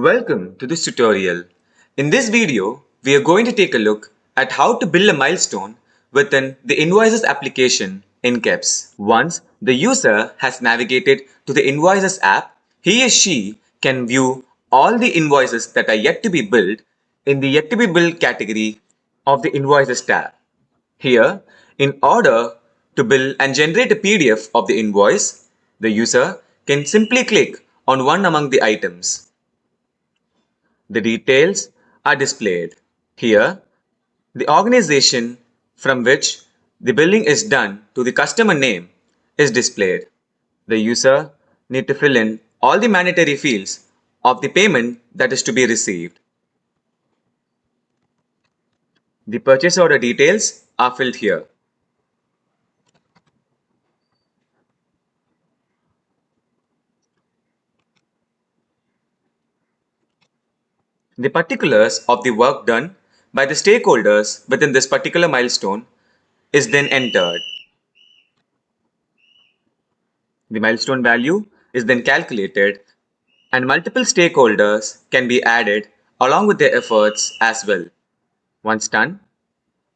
Welcome to this tutorial. In this video, we are going to take a look at how to build a milestone within the Invoices application in KEBS. Once the user has navigated to the Invoices app, he or she can view all the invoices that are yet to be billed in the Yet to be Billed category of the Invoices tab. Here, in order to build and generate a PDF of the invoice, the user can simply click on one among the items. The details are displayed. Here, the organization from which the billing is done to the customer name is displayed. The user need to fill in all the mandatory fields of the payment that is to be received. The purchase order details are filled here. The particulars of the work done by the stakeholders within this particular milestone is then entered. The milestone value is then calculated and multiple stakeholders can be added along with their efforts as well. Once done,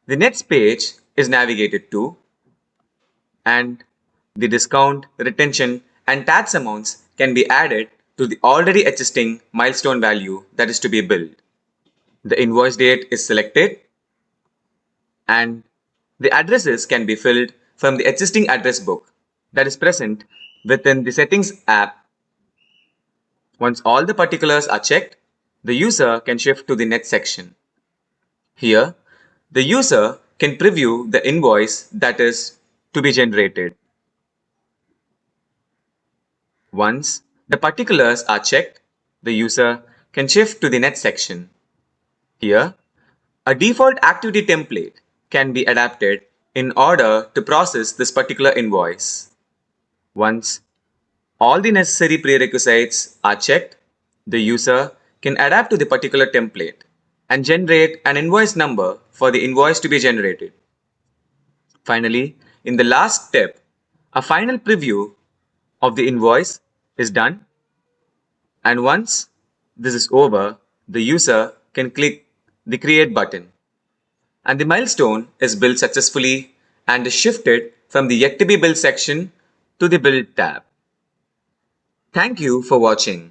the next page is navigated to and the discount, retention and tax amounts can be added to the already existing milestone value that is to be billed. The invoice date is selected and the addresses can be filled from the existing address book that is present within the settings app. Once all the particulars are checked, the user can shift to the next section. Here, the user can preview the invoice that is to be generated. Once the particulars are checked, the user can shift to the next section. Here, a default activity template can be adapted in order to process this particular invoice. Once all the necessary prerequisites are checked, the user can adapt to the particular template and generate an invoice number for the invoice to be generated. Finally, in the last step, a final preview of the invoice is done, and once this is over, the user can click the Create button, and the milestone is built successfully and is shifted from the Yet to be Built section to the Build tab. Thank you for watching.